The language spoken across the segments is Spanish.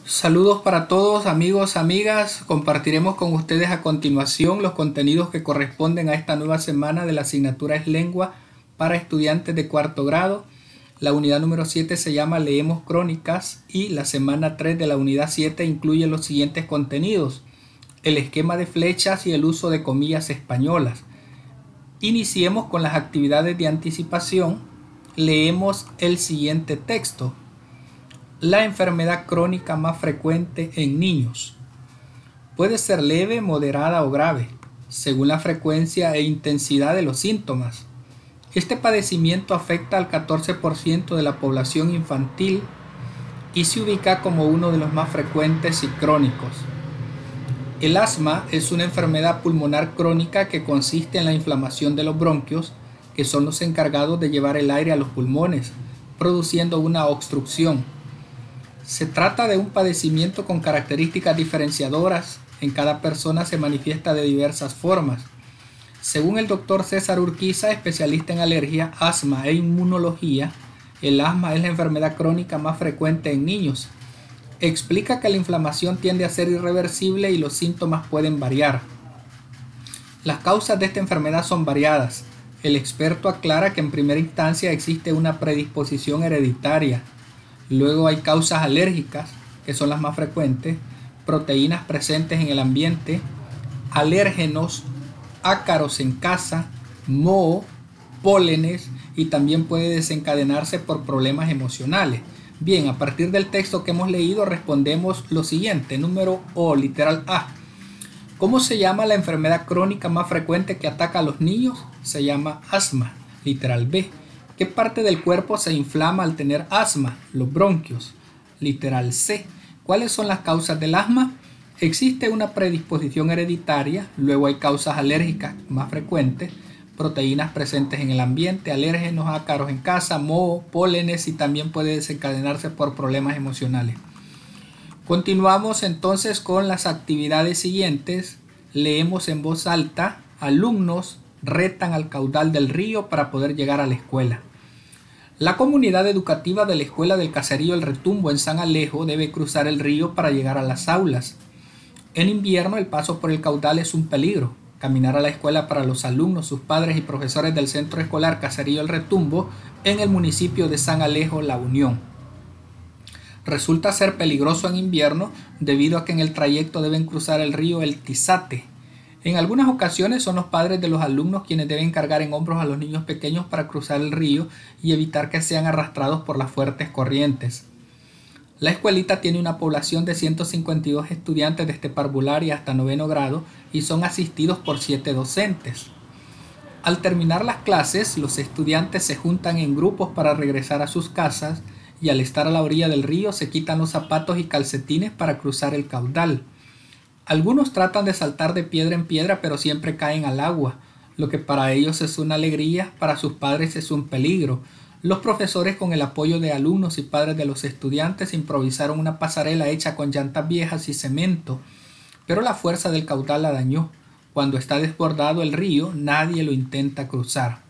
Saludos para todos amigos, amigas. Compartiremos con ustedes a continuación los contenidos que corresponden a esta nueva semana de la asignatura es Lengua para estudiantes de cuarto grado. La unidad número 7 se llama Leemos Crónicas y la semana 3 de la unidad 7 incluye los siguientes contenidos: el esquema de flechas y el uso de comillas españolas. Iniciemos con las actividades de anticipación. Leemos el siguiente texto. La enfermedad crónica más frecuente en niños. Puede ser leve, moderada o grave, según la frecuencia e intensidad de los síntomas. Este padecimiento afecta al 14% de la población infantil y se ubica como uno de los más frecuentes y crónicos. El asma es una enfermedad pulmonar crónica que consiste en la inflamación de los bronquios, que son los encargados de llevar el aire a los pulmones, produciendo una obstrucción. Se trata de un padecimiento con características diferenciadoras. En cada persona se manifiesta de diversas formas. Según el doctor César Urquiza, especialista en alergia, asma e inmunología, el asma es la enfermedad crónica más frecuente en niños. Explica que la inflamación tiende a ser irreversible y los síntomas pueden variar. Las causas de esta enfermedad son variadas. El experto aclara que en primera instancia existe una predisposición hereditaria. Luego hay causas alérgicas, que son las más frecuentes, proteínas presentes en el ambiente, alérgenos, ácaros en casa, moho, pólenes, y también puede desencadenarse por problemas emocionales. Bien, a partir del texto que hemos leído respondemos lo siguiente. Número O, literal A. ¿Cómo se llama la enfermedad crónica más frecuente que ataca a los niños? Se llama asma. Literal B. ¿Qué parte del cuerpo se inflama al tener asma? Los bronquios. Literal C. ¿Cuáles son las causas del asma? Existe una predisposición hereditaria, luego hay causas alérgicas más frecuentes, proteínas presentes en el ambiente, alérgenos, ácaros en casa, moho, pólenes, y también puede desencadenarse por problemas emocionales. Continuamos entonces con las actividades siguientes. Leemos en voz alta. Alumnos retan al caudal del río para poder llegar a la escuela. La comunidad educativa de la Escuela del Caserío El Retumbo en San Alejo debe cruzar el río para llegar a las aulas. En invierno el paso por el caudal es un peligro. Caminar a la escuela para los alumnos, sus padres y profesores del Centro Escolar Caserío El Retumbo en el municipio de San Alejo, La Unión. Resulta ser peligroso en invierno debido a que en el trayecto deben cruzar el río El Tizate. En algunas ocasiones son los padres de los alumnos quienes deben cargar en hombros a los niños pequeños para cruzar el río y evitar que sean arrastrados por las fuertes corrientes. La escuelita tiene una población de 152 estudiantes desde parvularia hasta noveno grado y son asistidos por 7 docentes. Al terminar las clases, los estudiantes se juntan en grupos para regresar a sus casas y al estar a la orilla del río se quitan los zapatos y calcetines para cruzar el caudal. Algunos tratan de saltar de piedra en piedra, pero siempre caen al agua. Lo que para ellos es una alegría, para sus padres es un peligro. Los profesores, con el apoyo de alumnos y padres de los estudiantes, improvisaron una pasarela hecha con llantas viejas y cemento, pero la fuerza del caudal la dañó. Cuando está desbordado el río, nadie lo intenta cruzar.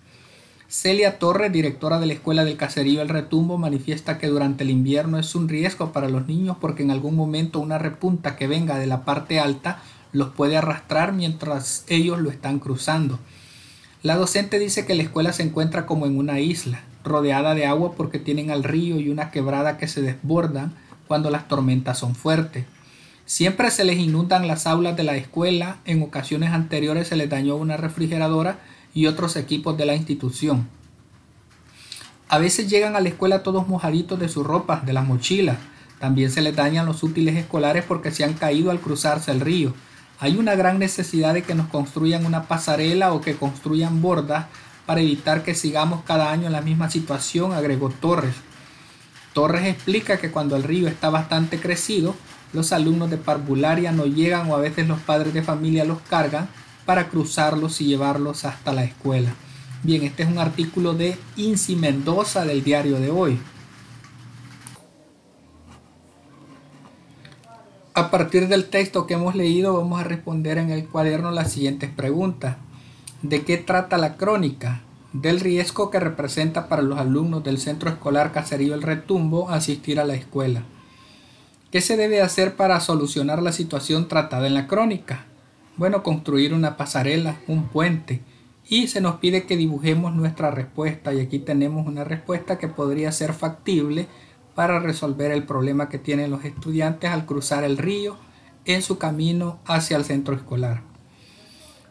Celia Torres, directora de la Escuela del Caserío El Retumbo, manifiesta que durante el invierno es un riesgo para los niños porque en algún momento una repunta que venga de la parte alta los puede arrastrar mientras ellos lo están cruzando. La docente dice que la escuela se encuentra como en una isla, rodeada de agua porque tienen al río y una quebrada que se desbordan cuando las tormentas son fuertes. Siempre se les inundan las aulas de la escuela. En ocasiones anteriores se les dañó una refrigeradora y otros equipos de la institución. A veces llegan a la escuela todos mojaditos de sus ropas, de las mochilas. También se les dañan los útiles escolares porque se han caído al cruzarse el río. Hay una gran necesidad de que nos construyan una pasarela o que construyan bordas para evitar que sigamos cada año en la misma situación, agregó Torres. Torres explica que cuando el río está bastante crecido, los alumnos de parvularia no llegan o a veces los padres de familia los cargan para cruzarlos y llevarlos hasta la escuela. Bien, este es un artículo de Inci Mendoza del diario de hoy. A partir del texto que hemos leído vamos a responder en el cuaderno las siguientes preguntas. ¿De qué trata la crónica? Del riesgo que representa para los alumnos del Centro Escolar Caserío El Retumbo asistir a la escuela. ¿Qué se debe hacer para solucionar la situación tratada en la crónica? Bueno, construir una pasarela, un puente. Y se nos pide que dibujemos nuestra respuesta. Y aquí tenemos una respuesta que podría ser factible para resolver el problema que tienen los estudiantes al cruzar el río en su camino hacia el centro escolar.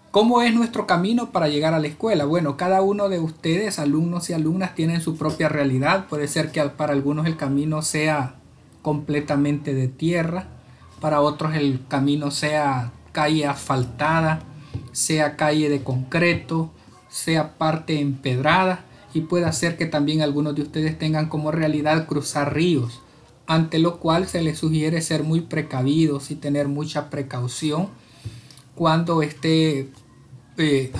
¿Cómo es nuestro camino para llegar a la escuela? Bueno, cada uno de ustedes, alumnos y alumnas, tienen su propia realidad. Puede ser que para algunos el camino sea completamente de tierra, para otros el camino sea calle asfaltada, sea calle de concreto, sea parte empedrada, y puede ser que también algunos de ustedes tengan como realidad cruzar ríos, ante lo cual se les sugiere ser muy precavidos y tener mucha precaución cuando esté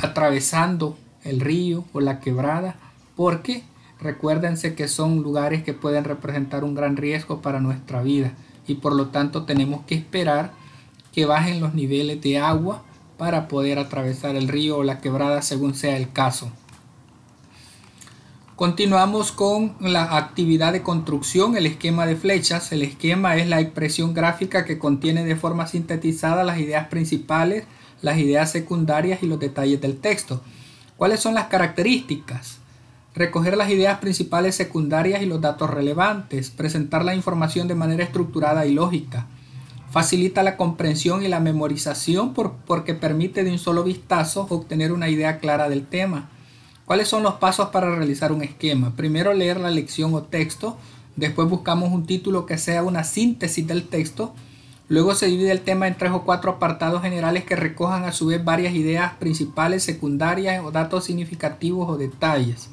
atravesando el río o la quebrada, porque recuérdense que son lugares que pueden representar un gran riesgo para nuestra vida, y por lo tanto tenemos que esperar que bajen los niveles de agua para poder atravesar el río o la quebrada según sea el caso. Continuamos con la actividad de construcción, el esquema de flechas. El esquema es la expresión gráfica que contiene de forma sintetizada las ideas principales, las ideas secundarias y los detalles del texto. ¿Cuáles son las características? Recoger las ideas principales, secundarias y los datos relevantes. Presentar la información de manera estructurada y lógica. Facilita la comprensión y la memorización porque permite de un solo vistazo obtener una idea clara del tema. ¿Cuáles son los pasos para realizar un esquema? Primero, leer la lección o texto. Después buscamos un título que sea una síntesis del texto. Luego se divide el tema en 3 o 4 apartados generales que recojan a su vez varias ideas principales, secundarias o datos significativos o detalles.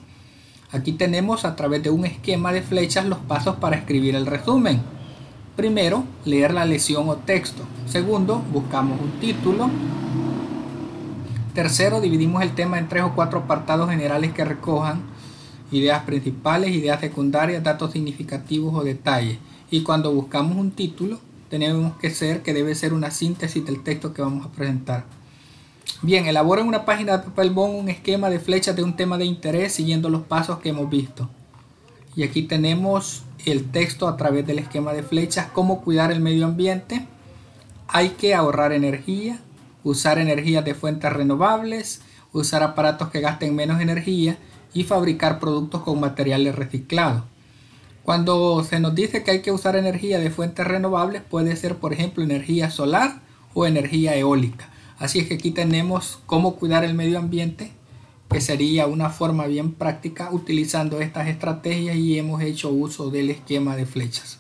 Aquí tenemos a través de un esquema de flechas los pasos para escribir el resumen. Primero, leer la lección o texto. Segundo, buscamos un título. Tercero, dividimos el tema en 3 o 4 apartados generales que recojan ideas principales, ideas secundarias, datos significativos o detalles. Y cuando buscamos un título, tenemos que debe ser una síntesis del texto que vamos a presentar. Bien, elabora en una página de papel bond un esquema de flechas de un tema de interés siguiendo los pasos que hemos visto. Y aquí tenemos el texto a través del esquema de flechas. Cómo cuidar el medio ambiente. Hay que ahorrar energía, usar energías de fuentes renovables, usar aparatos que gasten menos energía y fabricar productos con materiales reciclados. Cuando se nos dice que hay que usar energía de fuentes renovables, puede ser por ejemplo energía solar o energía eólica. Así es que aquí tenemos cómo cuidar el medio ambiente, que sería una forma bien práctica utilizando estas estrategias, y hemos hecho uso del esquema de flechas.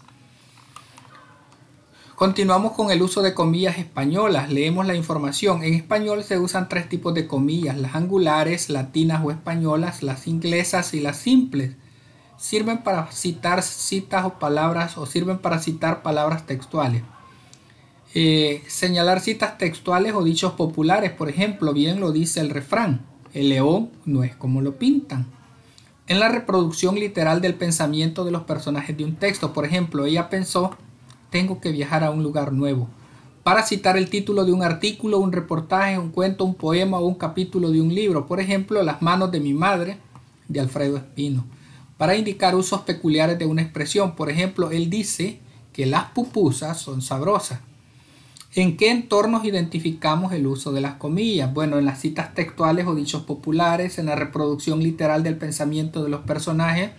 Continuamos con el uso de comillas españolas. Leemos la información. En español se usan 3 tipos de comillas: las angulares, latinas o españolas, las inglesas y las simples. Sirven para citar citas o palabras, o sirven para citar palabras textuales. Señalar citas textuales o dichos populares. Por ejemplo, bien lo dice el refrán: el león no es como lo pintan. En la reproducción literal del pensamiento de los personajes de un texto. Por ejemplo, ella pensó: tengo que viajar a un lugar nuevo. Para citar el título de un artículo, un reportaje, un cuento, un poema o un capítulo de un libro. Por ejemplo, Las manos de mi madre, de Alfredo Espino. Para indicar usos peculiares de una expresión. Por ejemplo, él dice que las pupusas son sabrosas. ¿En qué entornos identificamos el uso de las comillas? Bueno, en las citas textuales o dichos populares, en la reproducción literal del pensamiento de los personajes,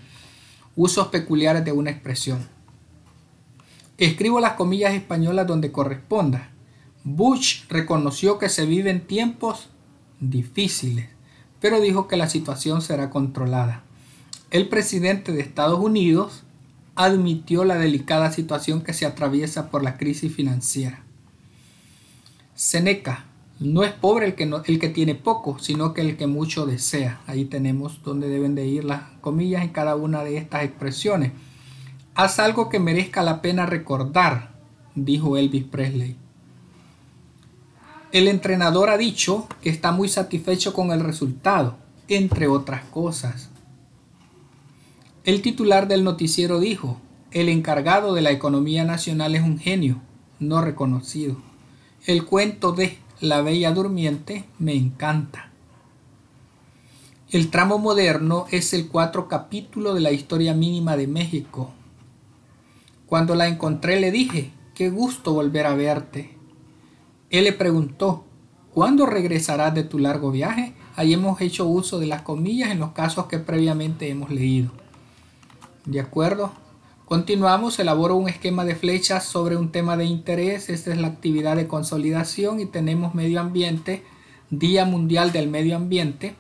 usos peculiares de una expresión. Escribo las comillas españolas donde corresponda. Bush reconoció que se viven tiempos difíciles, pero dijo que la situación será controlada. El presidente de Estados Unidos admitió la delicada situación que se atraviesa por la crisis financiera. Séneca: no es pobre el que tiene poco, sino que el que mucho desea. Ahí tenemos donde deben de ir las comillas en cada una de estas expresiones. Haz algo que merezca la pena recordar, dijo Elvis Presley. El entrenador ha dicho que está muy satisfecho con el resultado, entre otras cosas. El titular del noticiero dijo: el encargado de la economía nacional es un genio no reconocido. El cuento de La Bella Durmiente me encanta. El tramo moderno es el 4 capítulo de la historia mínima de México. Cuando la encontré le dije: qué gusto volver a verte. Él le preguntó, ¿cuándo regresarás de tu largo viaje? Ahí hemos hecho uso de las comillas en los casos que previamente hemos leído. ¿De acuerdo? Continuamos, elaboro un esquema de flechas sobre un tema de interés. Esta es la actividad de consolidación y tenemos medio ambiente, Día Mundial del Medio Ambiente.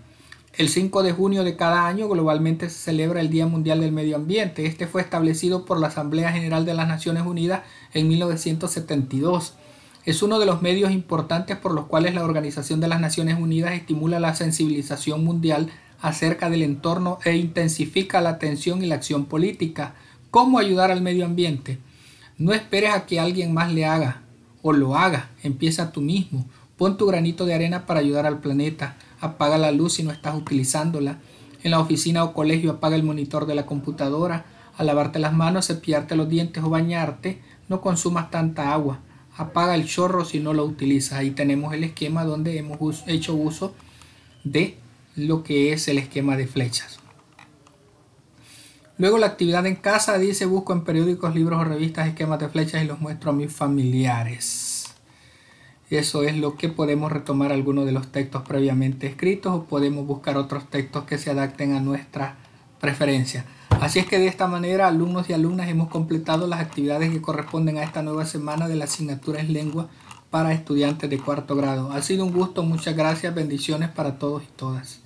El 5 de junio de cada año globalmente se celebra el Día Mundial del Medio Ambiente. Este fue establecido por la Asamblea General de las Naciones Unidas en 1972. Es uno de los medios importantes por los cuales la Organización de las Naciones Unidas estimula la sensibilización mundial acerca del entorno e intensifica la atención y la acción política. ¿Cómo ayudar al medio ambiente? No esperes a que alguien más le haga o lo haga. Empieza tú mismo. Pon tu granito de arena para ayudar al planeta. Apaga la luz si no estás utilizándola. En la oficina o colegio apaga el monitor de la computadora. Al lavarte las manos, cepillarte los dientes o bañarte, no consumas tanta agua. Apaga el chorro si no lo utilizas. Ahí tenemos el esquema donde hemos hecho uso de lo que es el esquema de flechas. Luego la actividad en casa dice: busco en periódicos, libros o revistas esquemas de flechas y los muestro a mis familiares. Eso es lo que podemos retomar algunos de los textos previamente escritos o podemos buscar otros textos que se adapten a nuestra preferencia. Así es que de esta manera, alumnos y alumnas, hemos completado las actividades que corresponden a esta nueva semana de la asignatura es lengua para estudiantes de cuarto grado. Ha sido un gusto, muchas gracias, bendiciones para todos y todas.